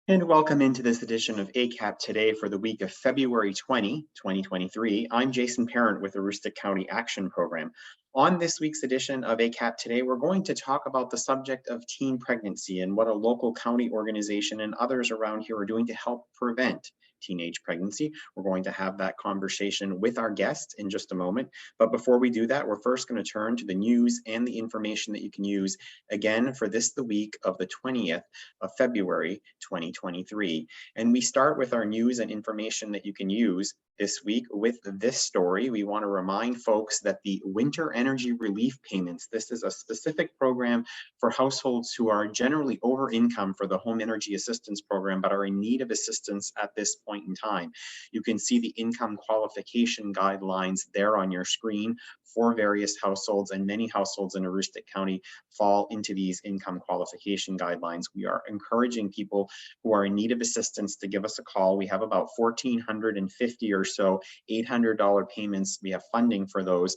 And welcome into this edition of ACAP Today for the week of February 2023. I'm Jason Parent with the Aroostook County Action Program. On this week's edition of ACAP Today, we're going to talk about the subject of teen pregnancy and what a local county organization and others around here are doing to help prevent teenage pregnancy. We're going to have that conversation with our guests in just a moment. But before we do that, we're first going to turn to the news and the information that you can use again for the week of the 20th of February 2023. And we start with our news and information that you can use this week with this story. We want to remind folks that the winter energy relief payments, this is a specific program for households who are generally over income for the home energy assistance program, but are in need of assistance at this point in time. You can see the income qualification guidelines there on your screen for various households, and many households in Aroostook County fall into these income qualification guidelines. We are encouraging people who are in need of assistance to give us a call. We have about 1,450 or so $800 payments. We have funding for those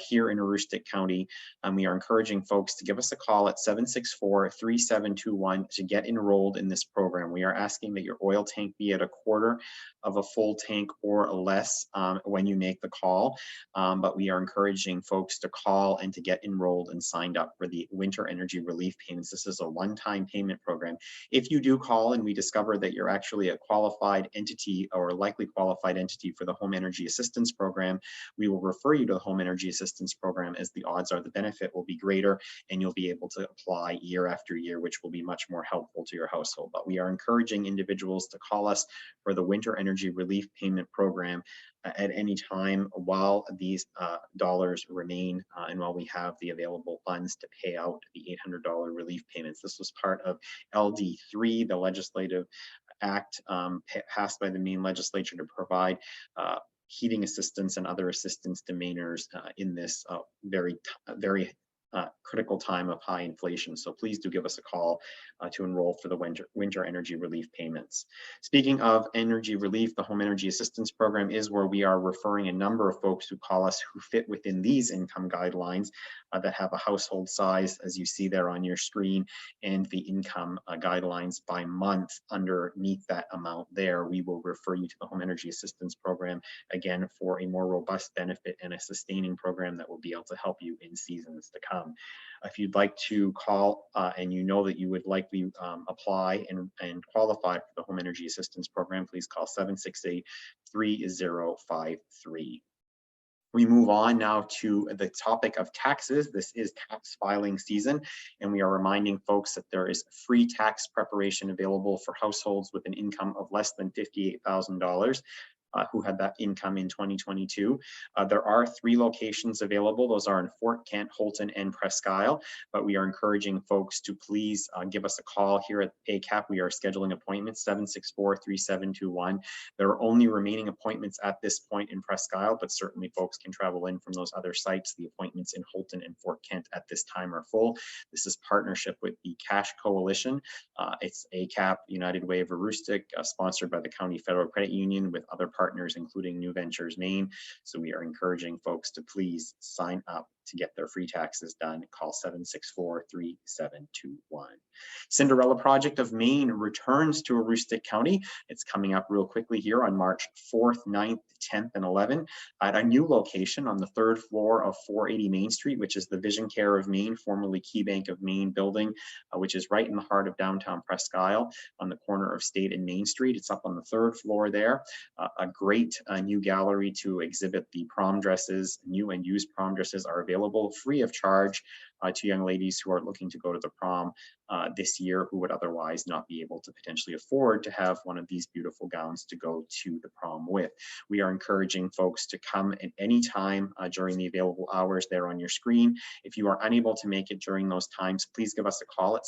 here in Aroostook County. We are encouraging folks to give us a call at 764-3721 to get enrolled in this program. We are asking that your oil tank be at a quarter of a full tank or less when you make the call. But we are encouraging folks to call and to get enrolled and signed up for the winter energy relief payments. This is a one-time payment program. If you do call and we discover that you're actually a qualified entity or a likely qualified entity for the home energy assistance program, we will refer you to the home energy assistance program, as the odds are the benefit will be greater and you'll be able to apply year after year, which will be much more helpful to your household. But we are encouraging individuals to call us for the winter energy relief payment program at any time while these dollars remain and while we have the available funds to pay out the $800 relief payments. This was part of LD3, the legislative act passed by the Maine legislature to provide heating assistance and other assistance to Mainers in this very critical time of high inflation. So please do give us a call to enroll for the winter energy relief payments. Speaking of energy relief, the home energy assistance program is where we are referring a number of folks who call us who fit within these income guidelines that have a household size, as you see there on your screen, and the income guidelines by month underneath that amount there. We will refer you to the home energy assistance program again for a more robust benefit and a sustaining program that will be able to help you in seasons to come. If you'd like to call and you know that you would likely apply and qualify for the home energy assistance program, please call 768-3053. We move on now to the topic of taxes. This is tax filing season, and we are reminding folks that there is free tax preparation available for households with an income of less than $58,000. Who had that income in 2022. There are 3 locations available. Those are in Fort Kent, Houlton, and Presque Isle, but we are encouraging folks to please give us a call here at ACAP. We are scheduling appointments, 764-3721. There are only remaining appointments at this point in Presque Isle, but certainly folks can travel in from those other sites. The appointments in Houlton and Fort Kent at this time are full. This is partnership with the Cash Coalition. It's ACAP, United Way of Aroostook, sponsored by the County Federal Credit Union with other partners, including New Ventures Maine. So we are encouraging folks to please sign up to get their free taxes done. Call 764-3721. Cinderella Project of Maine returns to Aroostook County. It's coming up real quickly here on March 4th, 9th, 10th, and 11th at a new location on the 3rd floor of 480 Main Street, which is the Vision Care of Maine, formerly Key Bank of Maine building, which is right in the heart of downtown Presque Isle on the corner of State and Main Street. It's up on the 3rd floor there. A great new gallery to exhibit the prom dresses. New and used prom dresses are available free of charge to young ladies who are looking to go to the prom this year, who would otherwise not be able to potentially afford to have one of these beautiful gowns to go to the prom with. We are encouraging folks to come at any time during the available hours there on your screen. If you are unable to make it during those times, please give us a call at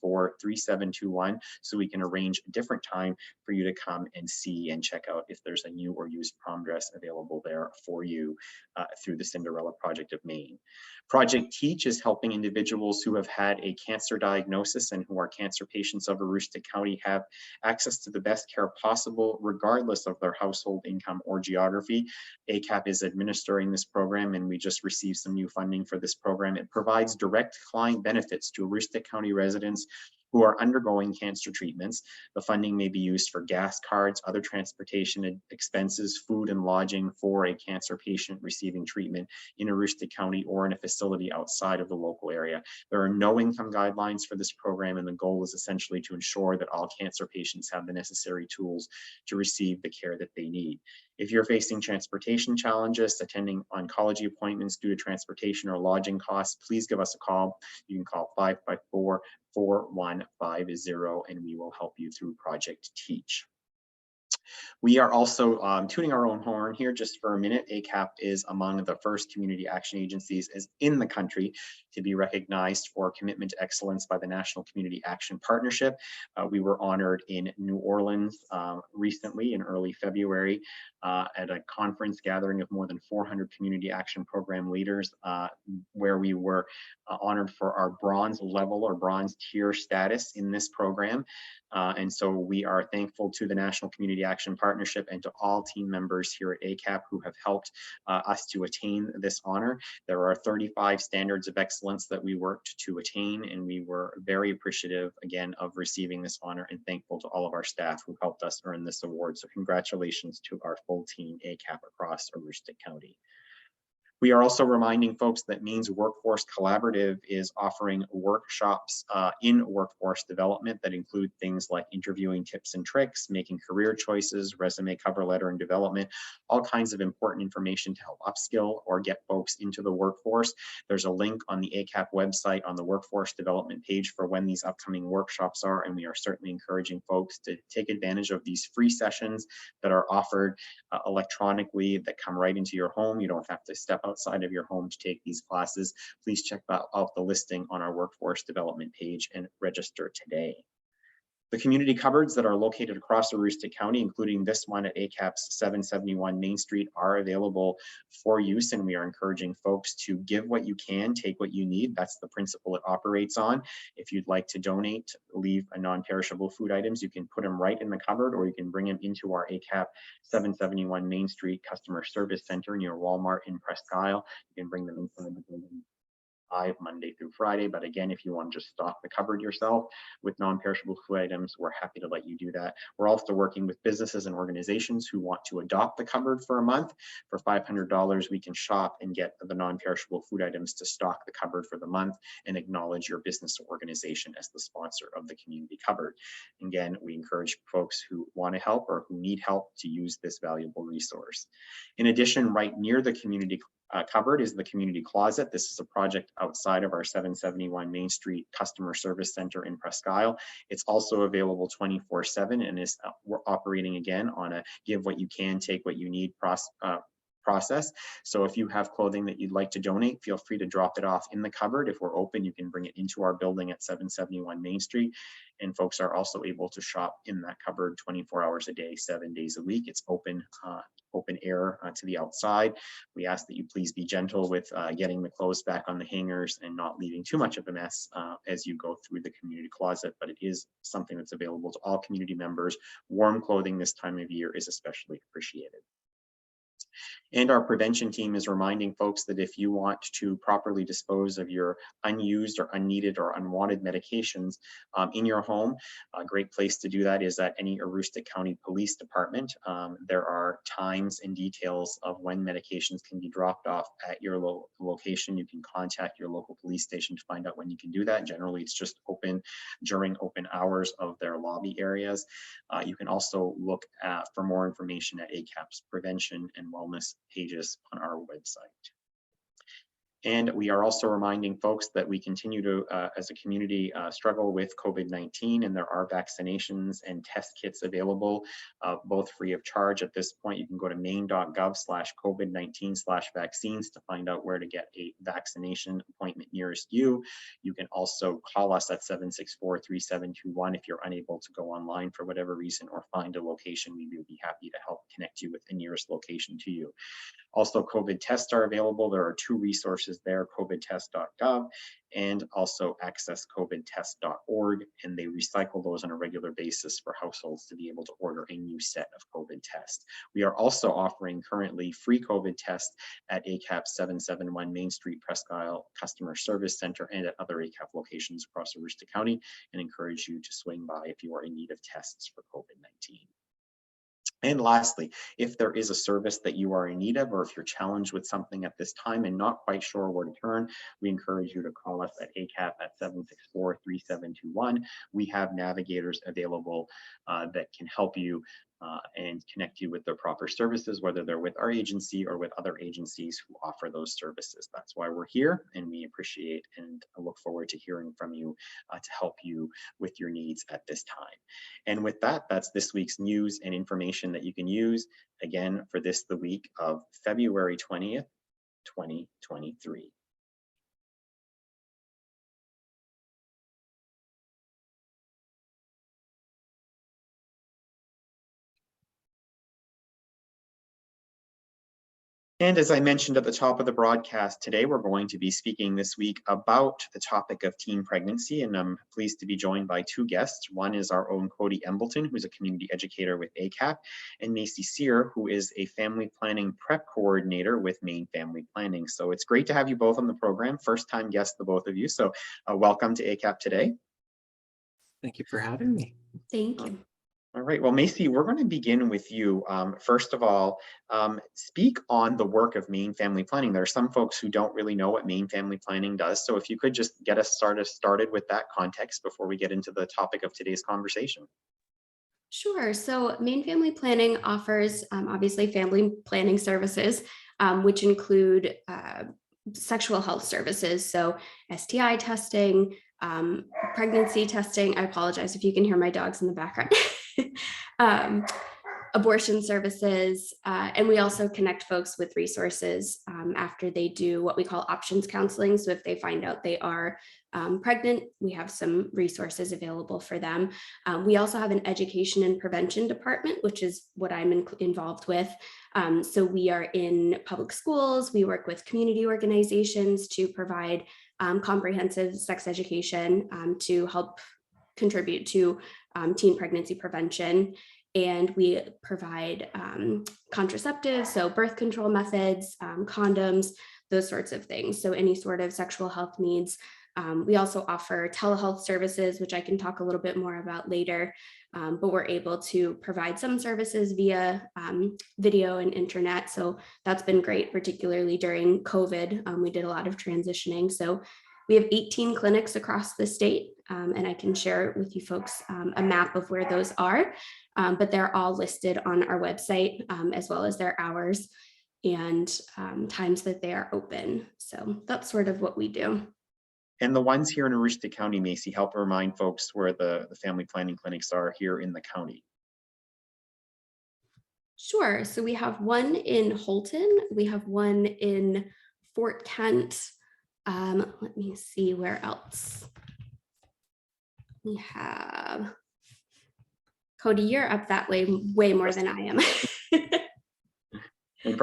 764-3721 so we can arrange a different time for you to come and see and check out if there's a new or used prom dress available there for you through the Cinderella Project of Maine. Project Teach is helping individuals who have had a cancer diagnosis and who are cancer patients of Aroostook County have access to the best care possible, regardless of their household income or geography. ACAP is administering this program, and we just received some new funding for this program. It provides direct client benefits to Aroostook County residents who are undergoing cancer treatments. The funding may be used for gas cards, other transportation expenses, food and lodging for a cancer patient receiving treatment in Aroostook County or in a facility outside of the local area. There are no income guidelines for this program, and the goal is essentially to ensure that all cancer patients have the necessary tools to receive the care that they need. If you're facing transportation challenges, attending oncology appointments due to transportation or lodging costs, please give us a call. You can call 554-4150 and we will help you through Project Teach. We are also tooting our own horn here just for a minute. ACAP is among the first community action agencies in the country to be recognized for commitment to excellence by the National Community Action Partnership. We were honored in New Orleans recently in early February at a conference gathering of more than 400 community action program leaders, where we were honored for our bronze level or bronze tier status in this program. And so we are thankful to the National Community Action Partnership and to all team members here at ACAP who have helped us to attain this honor. There are 35 standards of excellence that we worked to attain, and we were very appreciative again of receiving this honor and thankful to all of our staff who helped us earn this award. So congratulations to our full team ACAP across Aroostook County. We are also reminding folks that Maine's Workforce Collaborative is offering workshops in workforce development that include things like interviewing tips and tricks, making career choices, resume cover letter and development, all kinds of important information to help upskill or get folks into the workforce. There's a link on the ACAP website on the workforce development page for when these upcoming workshops are, and we are certainly encouraging folks to take advantage of these free sessions that are offered electronically that come right into your home. You don't have to step outside of your home to take these classes. Please check out the listing on our workforce development page and register today. The community cupboards that are located across Aroostook County, including this one at ACAP's 771 Main Street, are available for use, and we are encouraging folks to give what you can, take what you need. That's the principle it operates on. If you'd like to donate, leave a non-perishable food items, you can put them right in the cupboard, or you can bring them into our ACAP 771 Main Street Customer Service Center near Walmart in Presque Isle. You can bring them inside the building Monday through Friday. But again, if you want to just stock the cupboard yourself with non-perishable food items, we're happy to let you do that. We're also working with businesses and organizations who want to adopt the cupboard for a month. For $500, we can shop and get the non-perishable food items to stock the cupboard for the month and acknowledge your business or organization as the sponsor of the community cupboard. Again, we encourage folks who want to help or who need help to use this valuable resource. In addition, right near the community cupboard is the community closet. This is a project outside of our 771 Main Street Customer Service Center in Presque Isle. It's also available 24/7 and is we're operating again on a give what you can, take what you need process. So if you have clothing that you'd like to donate, feel free to drop it off in the cupboard. If we're open, you can bring it into our building at 771 Main Street. And folks are also able to shop in that cupboard 24 hours a day, 7 days a week. It's open air to the outside. We ask that you please be gentle with getting the clothes back on the hangers and not leaving too much of a mess as you go through the community closet, but it is something that's available to all community members. Warm clothing this time of year is especially appreciated. And our prevention team is reminding folks that if you want to properly dispose of your unused or unneeded or unwanted medications in your home, a great place to do that is at any Aroostook County Police Department. There are times and details of when medications can be dropped off at your location. You can contact your local police station to find out when you can do that. Generally, it's just open during open hours of their lobby areas. You can also look for more information at ACAP's prevention and wellness pages on our website. And we are also reminding folks that we continue to, as a community, struggle with COVID-19, and there are vaccinations and test kits available, both free of charge. At this point, you can go to maine.gov/COVID-19/vaccines to find out where to get a vaccination appointment nearest you. You can also call us at 764-3721 if you're unable to go online for whatever reason or find a location. We would be happy to help connect you with the nearest location to you. Also, COVID tests are available. There are 2 resources resources there, covidtest.gov, and also accesscovidtest.org, and they recycle those on a regular basis for households to be able to order a new set of COVID tests. We are also offering currently free COVID tests at ACAP 771 Main Street, Presque Isle Customer Service Center, and at other ACAP locations across Aroostook County, and encourage you to swing by if you are in need of tests for COVID-19. And lastly, if there is a service that you are in need of, or if you're challenged with something at this time and not quite sure where to turn, we encourage you to call us at ACAP at 764-3721. We have navigators available that can help you and connect you with the proper services, whether they're with our agency or with other agencies who offer those services. That's why we're here, and we appreciate and look forward to hearing from you to help you with your needs at this time. And with that, that's this week's news and information that you can use, again, for the week of February 20th, 2023. And as I mentioned at the top of the broadcast today, we're going to be speaking this week about the topic of teen pregnancy, and I'm pleased to be joined by two guests. One is our own Cody Embelton, who's a community educator with ACAP, and Maisy Sear, who is a family planning prep coordinator with Maine Family Planning. So it's great to have you both on the program. First time guests, the both of you. So welcome to ACAP Today. Thank you for having me. Thank you. All right, well, Maisy, we're going to begin with you. First of all, speak on the work of Maine Family Planning. There are some folks who don't really know what Maine Family Planning does. So if you could just get us started with that context before we get into the topic of today's conversation. Sure. So Maine Family Planning offers obviously family planning services, which include sexual health services. So STI testing, pregnancy testing. I apologize if you can hear my dogs in the background. Abortion services, and we also connect folks with resources after they do what we call options counseling. So if they find out they are pregnant, we have some resources available for them. We also have an education and prevention department, which is what I'm involved with. So we are in public schools. We work with community organizations to provide comprehensive sex education to help contribute to teen pregnancy prevention. And we provide contraceptives, so birth control methods, condoms, those sorts of things. So any sort of sexual health needs. We also offer telehealth services, which I can talk a little bit more about later, but we're able to provide some services via video and internet. So that's been great, particularly during COVID. We did a lot of transitioning. So we have 18 clinics across the state, and I can share with you folks a map of where those are, but they're all listed on our website, as well as their hours and times that they are open. So that's sort of what we do. And the ones here in Aroostook County, Maisy, help remind folks where the family planning clinics are here in the county. Sure. So we have one in Holton. We have one in Fort Kent. Let me see where else. We have, Cody, you're up that way more than I am.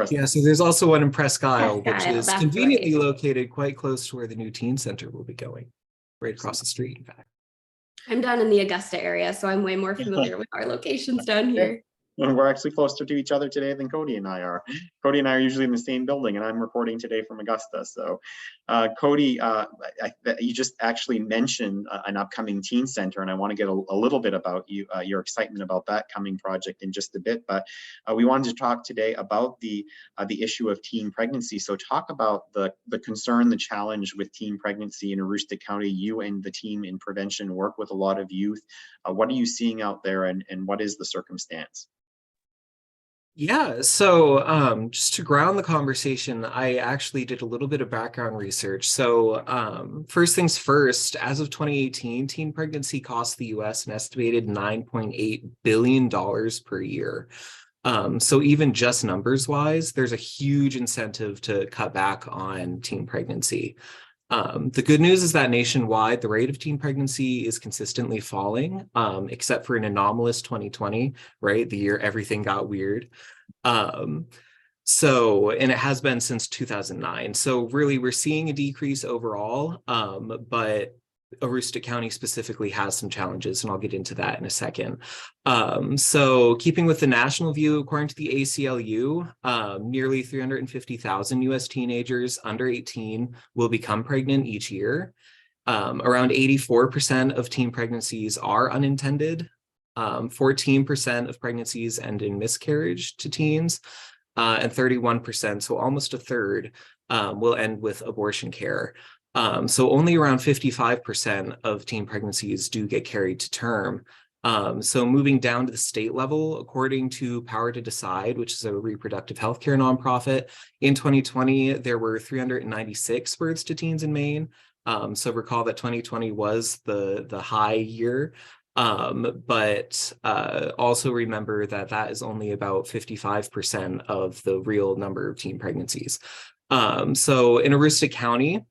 Yeah, so there's also one in Presque Isle, which is that's conveniently right. located quite close to where the new teen center will be going, right across the street, in fact. I'm down in the Augusta area, so I'm way more familiar with our locations down here. We're actually closer to each other today than Cody and I are. Cody and I are usually in the same building, and I'm reporting today from Augusta. So Cody, you just actually mentioned an upcoming teen center, and I want to get a little bit about your excitement about that coming project in just a bit. But we wanted to talk today about the issue of teen pregnancy. So talk about the concern, the challenge with teen pregnancy in Aroostook County. You and the team in prevention work with a lot of youth. What are you seeing out there, and what is the circumstance? Yeah, so just to ground the conversation, I actually did a little bit of background research. So first things first, as of 2018, teen pregnancy cost the US an estimated $9.8 billion per year. So even just numbers wise, there's a huge incentive to cut back on teen pregnancy. The good news is that nationwide, the rate of teen pregnancy is consistently falling, except for an anomalous 2020, right? The year everything got weird. So, and it has been since 2009. So really we're seeing a decrease overall, but Aroostook County specifically has some challenges, and I'll get into that in a second. So keeping with the national view, according to the ACLU, nearly 350,000 US teenagers under 18 will become pregnant each year. Around 84% of teen pregnancies are unintended. 14% of pregnancies end in miscarriage to teens, and 31%, so almost a third, will end with abortion care. So only around 55% of teen pregnancies do get carried to term. So moving down to the state level, according to Power to Decide, which is a reproductive healthcare nonprofit, in 2020, there were 396 births to teens in Maine. So recall that 2020 was the high year. But also remember that that is only about 55% of the real number of teen pregnancies. So in Aroostook County,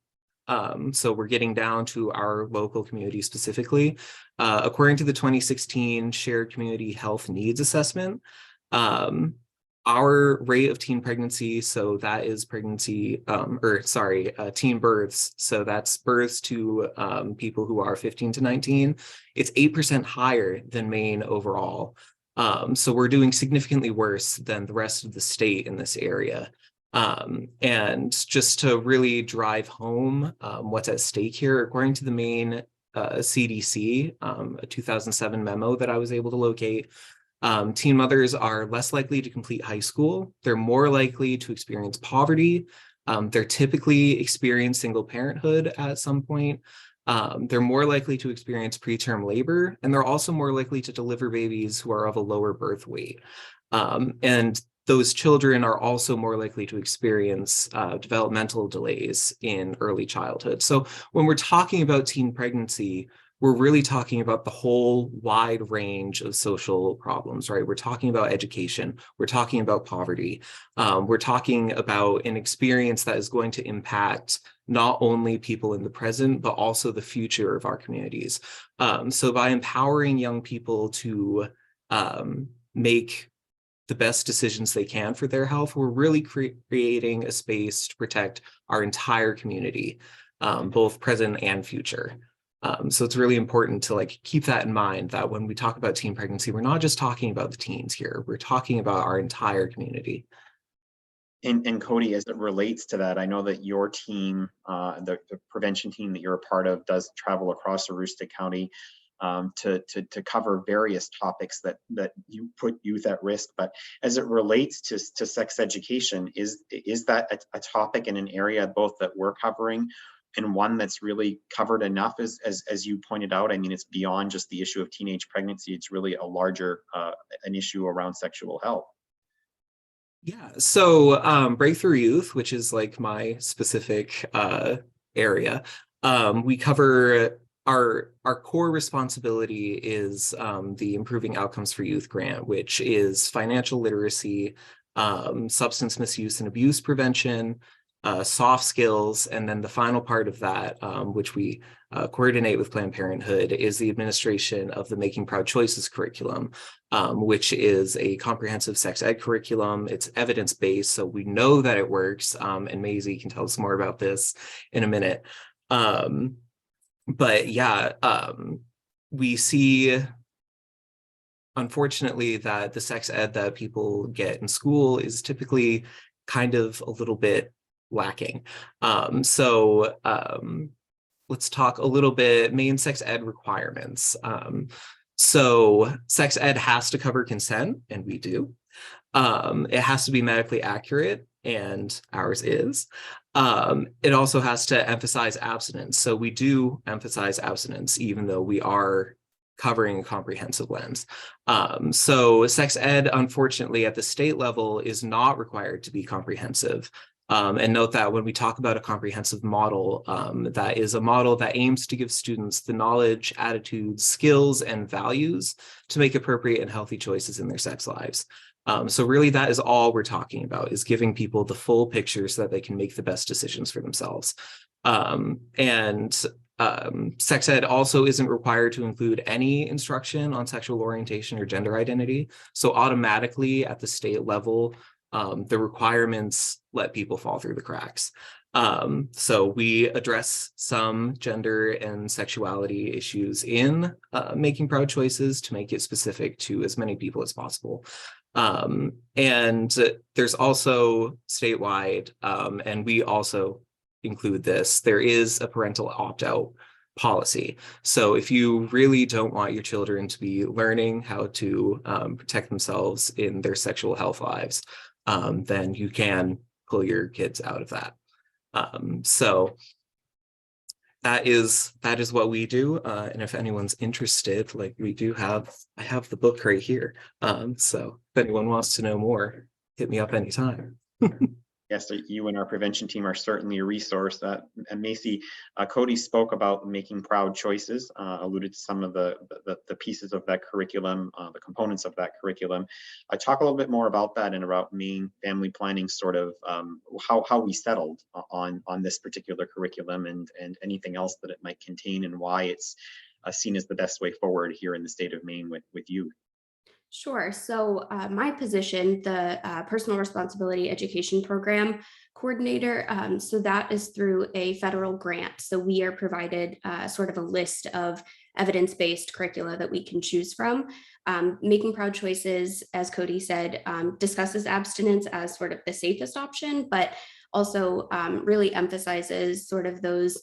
so we're getting down to our local community specifically. According to the 2016 Shared Community Health Needs Assessment, our rate of teen pregnancy, so that is teen births. So that's births to people who are 15 to 19. It's 8% higher than Maine overall. So we're doing significantly worse than the rest of the state in this area. And just to really drive home what's at stake here, according to the Maine CDC, a 2007 memo that I was able to locate, teen mothers are less likely to complete high school. They're more likely to experience poverty. They're typically experience single parenthood at some point. They're more likely to experience preterm labor, and they're also more likely to deliver babies who are of a lower birth weight. And those children are also more likely to experience developmental delays in early childhood. So when we're talking about teen pregnancy, we're really talking about the whole wide range of social problems, right? We're talking about education. We're talking about poverty. We're talking about an experience that is going to impact not only people in the present, but also the future of our communities. So by empowering young people to make the best decisions they can for their health, we're really creating a space to protect our entire community, both present and future. So it's really important to keep that in mind, that when we talk about teen pregnancy, we're not just talking about the teens here, we're talking about our entire community. And Cody, as it relates to that, I know that your team, the prevention team that you're a part of, does travel across Aroostook County to cover various topics that you put youth at risk. But as it relates to sex education, is that a topic in an area both that we're covering and one that's really covered enough, as you pointed out? I mean, it's beyond just the issue of teenage pregnancy. It's really a larger an issue around sexual health. Yeah, so Breakthrough Youth, which is my specific area, we cover our core responsibility is the Improving Outcomes for Youth grant, which is financial literacy, substance misuse and abuse prevention, soft skills, and then the final part of that, which we coordinate with Planned Parenthood, is the administration of the Making Proud Choices curriculum, which is a comprehensive sex ed curriculum. It's evidence-based, so we know that it works, and Maisy can tell us more about this in a minute. But yeah, we see, unfortunately, that the sex ed that people get in school is typically kind of a little bit lacking. So let's talk a little bit Maine sex ed requirements. So sex ed has to cover consent, and we do. It has to be medically accurate, and ours is. It also has to emphasize abstinence. So we do emphasize abstinence, even though we are covering a comprehensive lens. So sex ed, unfortunately, at the state level is not required to be comprehensive. And note that when we talk about a comprehensive model, that is a model that aims to give students the knowledge, attitudes, skills, and values to make appropriate and healthy choices in their sex lives. So really that is all we're talking about, is giving people the full picture so that they can make the best decisions for themselves. Sex ed also isn't required to include any instruction on sexual orientation or gender identity. So automatically at the state level, the requirements let people fall through the cracks. So we address some gender and sexuality issues in Making Proud Choices to make it specific to as many people as possible. And there's also statewide, and we also include this, there is a parental opt-out policy. So if you really don't want your children to be learning how to protect themselves in their sexual health lives, then you can pull your kids out of that. So that is what we do. And if anyone's interested, like I have the book right here. So if anyone wants to know more, hit me up anytime. Yes, so you and our prevention team are certainly a resource. And Maisy, Cody spoke about Making Proud Choices, alluded to some of the pieces of that curriculum, the components of that curriculum. Talk a little bit more about that and about Maine family planning, sort of how we settled on this particular curriculum and anything else that it might contain and why it's seen as the best way forward here in the state of Maine with you. Sure. So my position, the Personal Responsibility Education Program Coordinator, so that is through a federal grant. So we are provided sort of a list of evidence-based curricula that we can choose from. Making Proud Choices, as Cody said, discusses abstinence as sort of the safest option, but also really emphasizes sort of those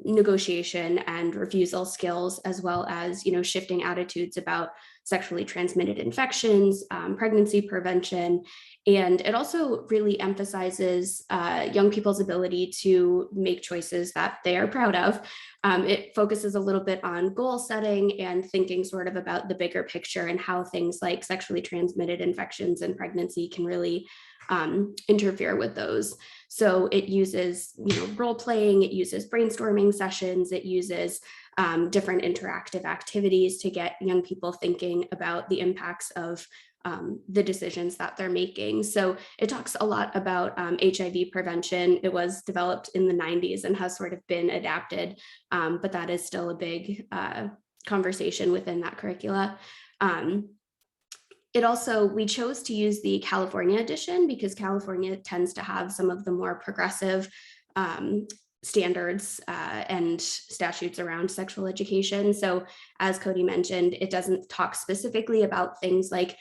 negotiation and refusal skills, as well as, shifting attitudes about sexually transmitted infections, pregnancy prevention. And it also really emphasizes young people's ability to make choices that they are proud of. It focuses a little bit on goal setting and thinking sort of about the bigger picture and how things like sexually transmitted infections and pregnancy can really interfere with those. So it uses, role playing, it uses brainstorming sessions, it uses different interactive activities to get young people thinking about the impacts of the decisions that they're making. So it talks a lot about HIV prevention. It was developed in the 90s and has sort of been adapted, but that is still a big conversation within that curricula. We chose to use the California edition because California tends to have some of the more progressive standards and statutes around sexual education. So as Cody mentioned, it doesn't talk specifically about things like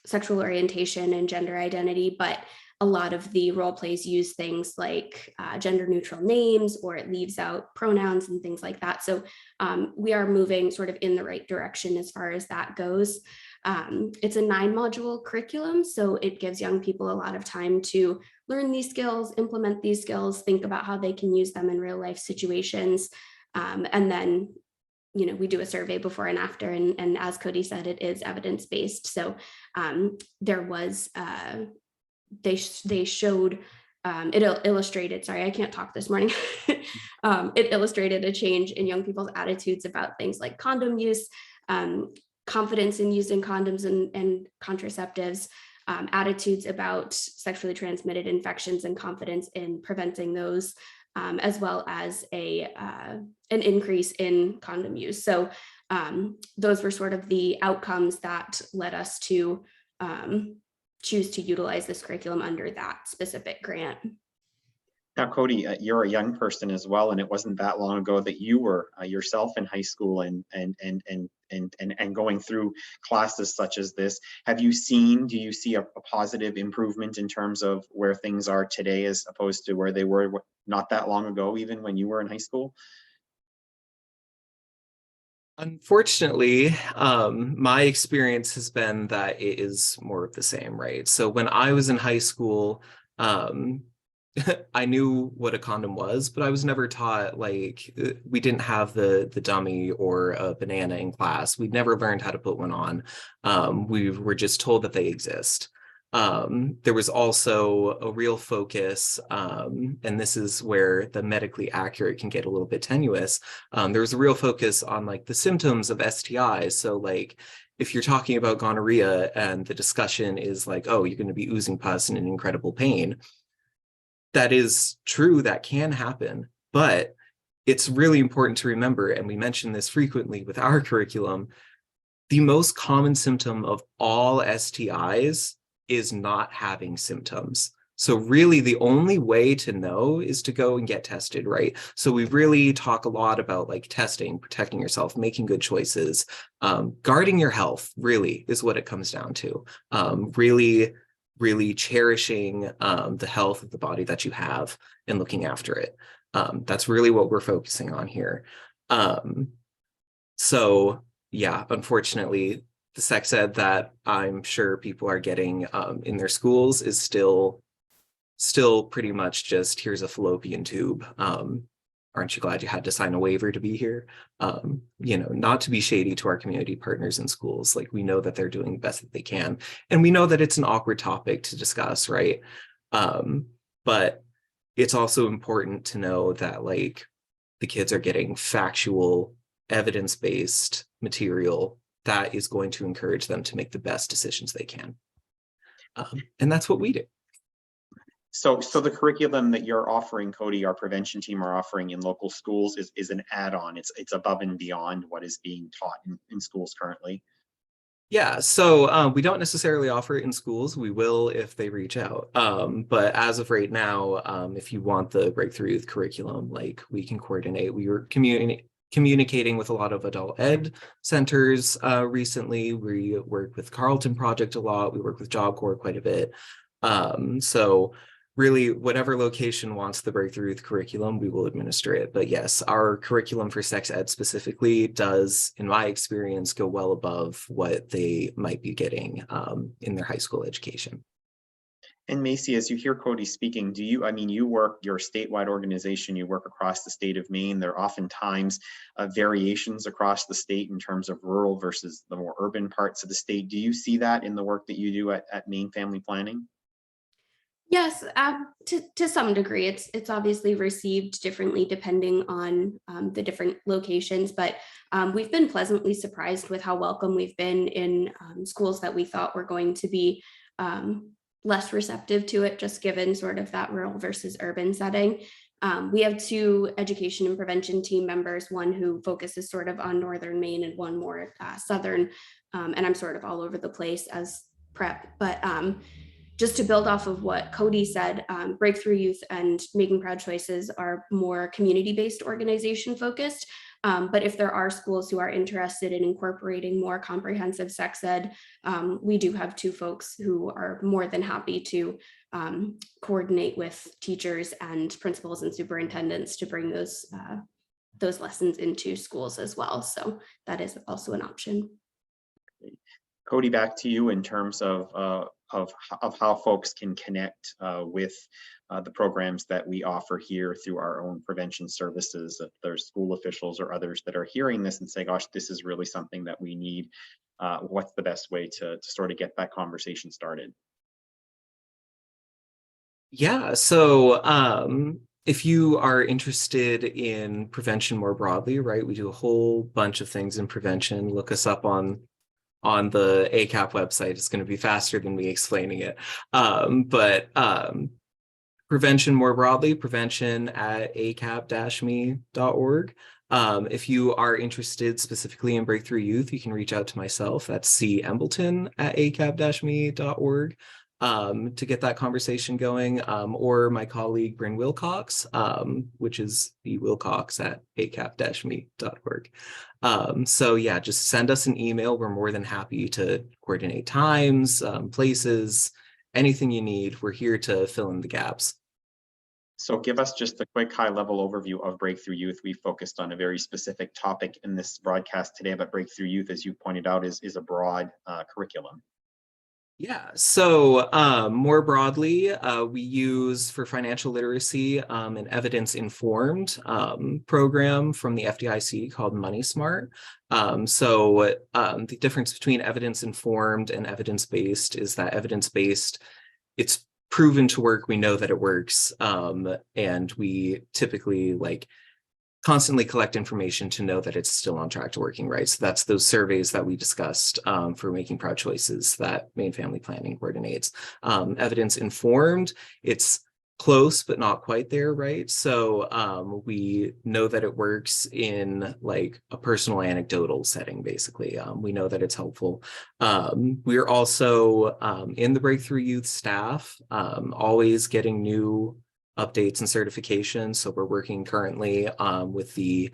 sexual orientation and gender identity, but a lot of the role plays use things like gender neutral names, or it leaves out pronouns and things like that. So we are moving sort of in the right direction as far as that goes. It's a 9-module curriculum, so it gives young people a lot of time to learn these skills, implement these skills, think about how they can use them in real life situations. And then, we do a survey before and after, and as Cody said, it is evidence-based. So there was, they showed, it illustrated, sorry, I can't talk this morning. It illustrated a change in young people's attitudes about things like condom use, confidence in using condoms and contraceptives, attitudes about sexually transmitted infections and confidence in preventing those, as well as an increase in condom use. So those were sort of the outcomes that led us to choose to utilize this curriculum under that specific grant. Now, Cody, you're a young person as well, and it wasn't that long ago that you were yourself in high school and going through classes such as this. Do you see a positive improvement in terms of where things are today as opposed to where they were not that long ago, even when you were in high school? Unfortunately, my experience has been that it is more of the same, right? So when I was in high school, I knew what a condom was, but I was never taught, like, we didn't have the dummy or a banana in class. We'd never learned how to put one on. We were just told that they exist. There was also a real focus, and this is where the medically accurate can get a little bit tenuous. There was a real focus on like the symptoms of STIs. So like, if you're talking about gonorrhea and the discussion is like, oh, you're going to be oozing pus and in incredible pain. That is true, that can happen, but it's really important to remember, and we mention this frequently with our curriculum, the most common symptom of all STIs is not having symptoms. So really the only way to know is to go and get tested, right? So we really talk a lot about like testing, protecting yourself, making good choices, guarding your health really is what it comes down to. Really cherishing the health of the body that you have and looking after it. That's really what we're focusing on here. So yeah, unfortunately, the sex ed that I'm sure people are getting in their schools is still pretty much just, here's a fallopian tube. Aren't you glad you had to sign a waiver to be here? You know, not to be shady to our community partners in schools. Like, we know that they're doing the best that they can. And we know that it's an awkward topic to discuss, right? But it's also important to know that like the kids are getting factual, evidence-based material that is going to encourage them to make the best decisions they can. And that's what we do. So the curriculum that you're offering, Cody, our prevention team are offering in local schools is an add-on. It's above and beyond what is being taught in schools currently. Yeah, so we don't necessarily offer it in schools. We will if they reach out. But as of right now, if you want the Breakthrough Youth curriculum, like, we can coordinate. We were communicating with a lot of adult ed centers recently. We work with Carleton Project a lot. We work with Job Corps quite a bit. So really, whatever location wants the Breakthrough Youth curriculum, we will administer it. But yes, our curriculum for sex ed specifically does, in my experience, go well above what they might be getting in their high school education. And Maisy, as you hear Cody speaking, you work, you're a statewide organization, you work across the state of Maine. There are oftentimes variations across the state in terms of rural versus the more urban parts of the state. Do you see that in the work that you do at Maine Family Planning? Yes, to some degree, it's obviously received differently depending on the different locations, but we've been pleasantly surprised with how welcome we've been in schools that we thought were going to be less receptive to it, just given sort of that rural versus urban setting. We have two education and prevention team members, one who focuses sort of on northern Maine and one more southern, and I'm sort of all over the place as prep, but just to build off of what Cody said, Breakthrough Youth and Making Proud Choices are more community-based organization focused. But if there are schools who are interested in incorporating more comprehensive sex ed, we do have two folks who are more than happy to coordinate with teachers and principals and superintendents to bring those lessons into schools as well. So that is also an option. Cody, back to you in terms of how folks can connect with the programs that we offer here through our own prevention services. If there's school officials or others that are hearing this and say, gosh, this is really something that we need, what's the best way to sort of get that conversation started? Yeah, so if you are interested in prevention more broadly, right, we do a whole bunch of things in prevention. Look us up on the ACAP website. It's going to be faster than me explaining it. But prevention more broadly, prevention at acap-me.org. If you are interested specifically in Breakthrough Youth, you can reach out to myself. That's C. Embelton at acap-me.org to get that conversation going, or my colleague Bryn Wilcox, which is B. Wilcox at acap-me.org. So yeah, just send us an email. We're more than happy to coordinate times, places, anything you need. We're here to fill in the gaps. So give us just a quick high-level overview of Breakthrough Youth. We focused on a very specific topic in this broadcast today, but Breakthrough Youth, as you pointed out, is a broad curriculum. Yeah, so more broadly, we use for financial literacy an evidence-informed program from the FDIC called Money Smart. So the difference between evidence-informed and evidence-based is that evidence-based, it's proven to work. We know that it works, and we typically constantly collect information to know that it's still on track to working, right? So that's those surveys that we discussed for Making Proud Choices that Maine Family Planning coordinates. Evidence informed, it's close, but not quite there, right? So we know that it works in like a personal anecdotal setting, basically. We know that it's helpful. We're also in the Breakthrough Youth staff, always getting new updates and certifications. So we're working currently with the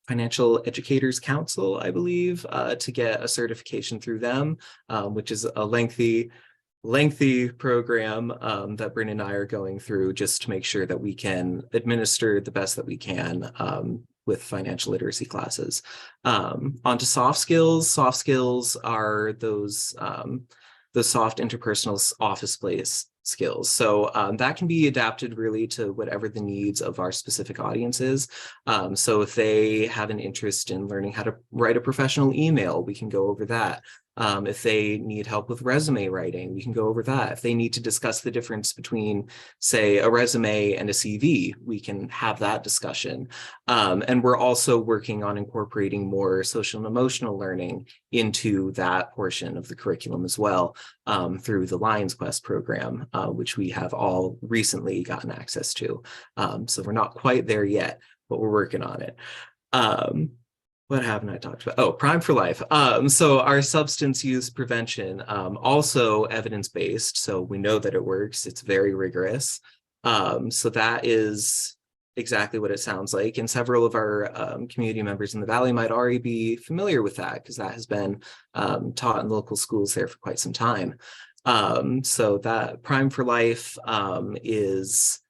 Financial Educators Council, I believe, to get a certification through them, which is a lengthy program that Bryn and I are going through just to make sure that we can administer the best that we can with financial literacy classes. Onto soft skills. Soft skills are those soft interpersonal office place skills. So that can be adapted really to whatever the needs of our specific audience is. So if they have an interest in learning how to write a professional email, we can go over that. If they need help with resume writing, we can go over that. If they need to discuss the difference between, say, a resume and a CV, we can have that discussion. And we're also working on incorporating more social and emotional learning into that portion of the curriculum as well, through the Lions Quest program, which we have all recently gotten access to. So we're not quite there yet, but we're working on it. What haven't I talked about? Oh, Prime for Life. So our substance use prevention, also evidence-based. So we know that it works. It's very rigorous. So that is exactly what it sounds like. And several of our community members in the Valley might already be familiar with that because that has been taught in local schools there for quite some time. So that Prime for Life is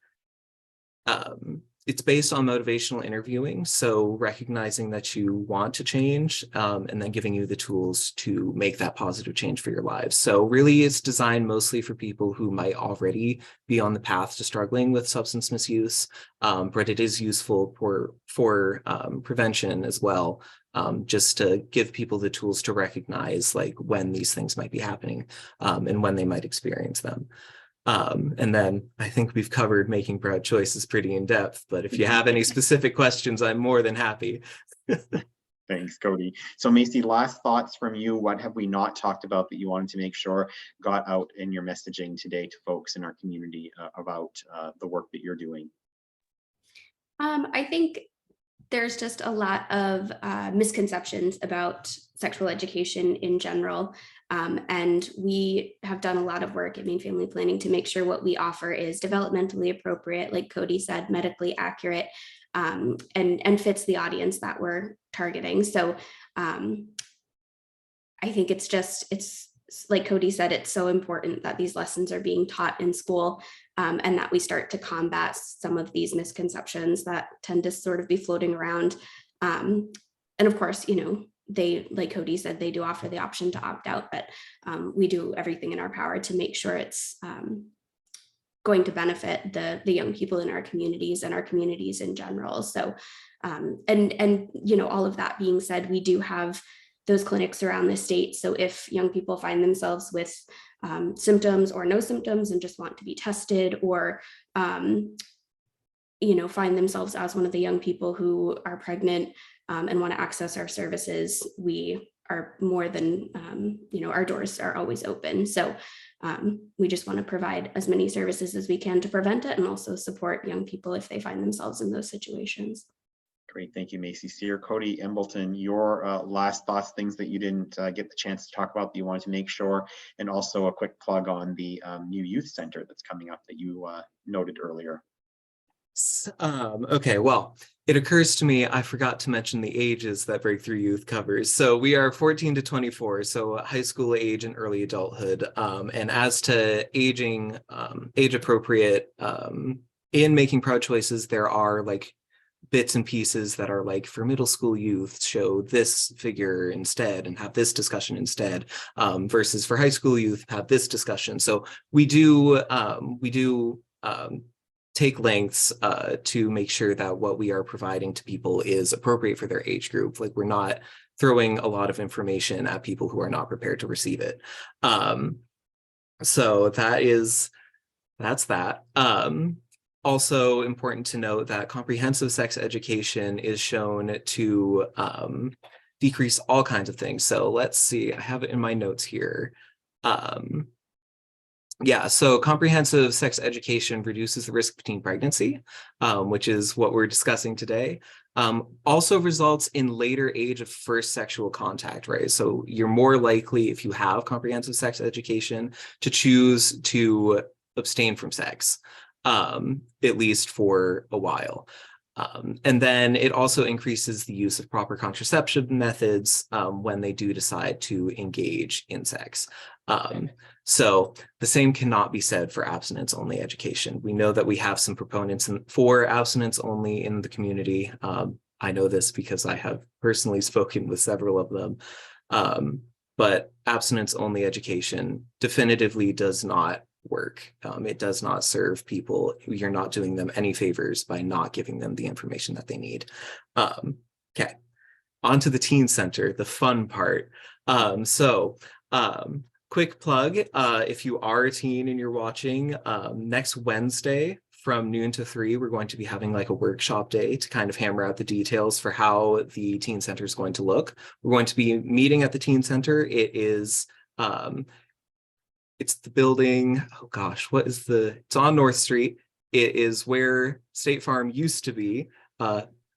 it's based on motivational interviewing. So recognizing that you want to change and then giving you the tools to make that positive change for your lives. So really it's designed mostly for people who might already be on the path to struggling with substance misuse, but it is useful for prevention as well, just to give people the tools to recognize like when these things might be happening and when they might experience them. And then I think we've covered making proud choices pretty in depth, but if you have any specific questions, I'm more than happy. Thanks, Cody. So Maisy, last thoughts from you. What have we not talked about that you wanted to make sure got out in your messaging today to folks in our community about the work that you're doing? I think there's just a lot of misconceptions about sexual education in general. And we have done a lot of work at Maine Family Planning to make sure what we offer is developmentally appropriate, like Cody said, medically accurate, and fits the audience that we're targeting. So I think it's like Cody said, it's so important that these lessons are being taught in school, and that we start to combat some of these misconceptions that tend to sort of be floating around. And of course, they, like Cody said, they do offer the option to opt out, but we do everything in our power to make sure it's going to benefit the young people in our communities and our communities in general. So, and all of that being said, we do have those clinics around the state. So if young people find themselves with symptoms or no symptoms and just want to be tested, or find themselves as one of the young people who are pregnant and want to access our services, we are more than, our doors are always open. So we just want to provide as many services as we can to prevent it and also support young people if they find themselves in those situations. Great, thank you, Maisy. Seer, Cody Embelton, your last thoughts, things that you didn't get the chance to talk about that you wanted to make sure, and also a quick plug on the new youth center that's coming up that you noted earlier. Okay, well, it occurs to me I forgot to mention the ages that Breakthrough Youth covers. So we are 14 to 24, so high school age and early adulthood. And as to aging, age appropriate, in making proud choices, there are like bits and pieces that are like for middle school youth, show this figure instead and have this discussion instead, versus for high school youth, have this discussion. So we do take lengths to make sure that what we are providing to people is appropriate for their age group. Like we're not throwing a lot of information at people who are not prepared to receive it. So that's that. Also important to note that comprehensive sex education is shown to decrease all kinds of things. So let's see, I have it in my notes here. Yeah, so comprehensive sex education reduces the risk of teen pregnancy, which is what we're discussing today. Also results in later age of first sexual contact, right? So you're more likely, if you have comprehensive sex education, to choose to abstain from sex, at least for a while. And then it also increases the use of proper contraception methods when they do decide to engage in sex. So the same cannot be said for abstinence-only education. We know that we have some proponents for abstinence-only in the community. I know this because I have personally spoken with several of them. But abstinence-only education definitively does not work. It does not serve people. You're not doing them any favors by not giving them the information that they need. Okay, on to the teen center, the fun part. Quick plug, if you are a teen and you're watching, next Wednesday from noon to 3, we're going to be having like a workshop day to kind of hammer out the details for how the teen center is going to look. We're going to be meeting at the teen center. It is it's the building, oh gosh, it's on North Street. It is where State Farm used to be.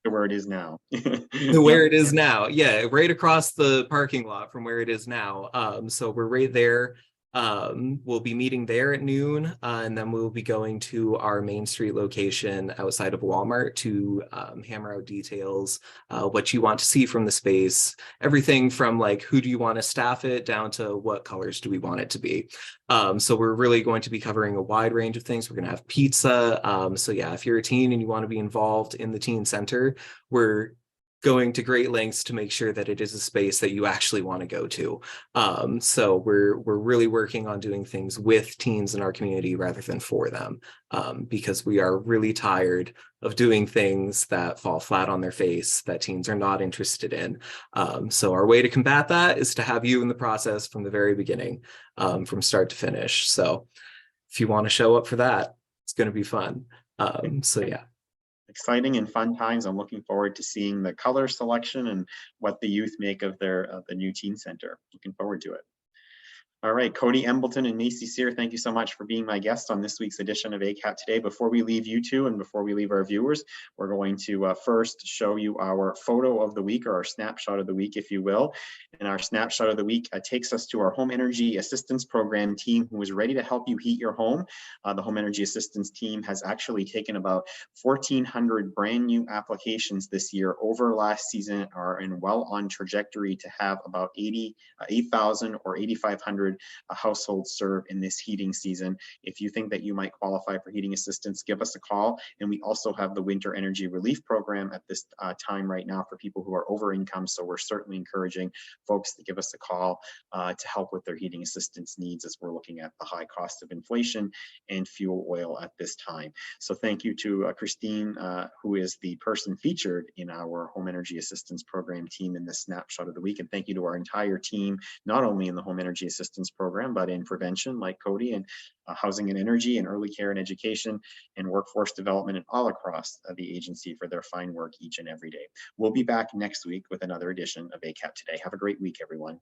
Where it is now. Where it is now. Yeah, right across the parking lot from where it is now. So we're right there. We'll be meeting there at noon, and then we'll be going to our Main Street location outside of Walmart to hammer out details, what you want to see from the space, everything from like who do you want to staff it down to what colors do we want it to be. So we're really going to be covering a wide range of things. We're going to have pizza. So yeah, if you're a teen and you want to be involved in the teen center, we're going to great lengths to make sure that it is a space that you actually want to go to. So we're really working on doing things with teens in our community rather than for them, because we are really tired of doing things that fall flat on their face that teens are not interested in. So our way to combat that is to have you in the process from the very beginning, from start to finish. So if you want to show up for that, it's going to be fun. So yeah. Exciting and fun times. I'm looking forward to seeing the color selection and what the youth make of the new teen center. Looking forward to it. All right, Cody Embelton and Maisy Sear, thank you so much for being my guest on this week's edition of ACAP Today. Before we leave you two and before we leave our viewers, we're going to first show you our photo of the week, or our snapshot of the week, if you will. And our snapshot of the week takes us to our Home Energy Assistance Program team, who is ready to help you heat your home. The Home Energy Assistance team has actually taken about 1,400 brand new applications this year over last season, are in well on trajectory to have about 8,000 or 8,500 households served in this heating season. If you think that you might qualify for heating assistance, give us a call. And we also have the Winter Energy Relief Program at this time right now for people who are over income. So we're certainly encouraging folks to give us a call to help with their heating assistance needs, as we're looking at the high cost of inflation and fuel oil at this time. So thank you to Christine, who is the person featured in our Home Energy Assistance Program team in this snapshot of the week. And thank you to our entire team, not only in the Home Energy Assistance Program, but in prevention, like Cody, and housing and energy, and early care and education, and workforce development, and all across the agency for their fine work each and every day. We'll be back next week with another edition of ACAP Today. Have a great week, everyone.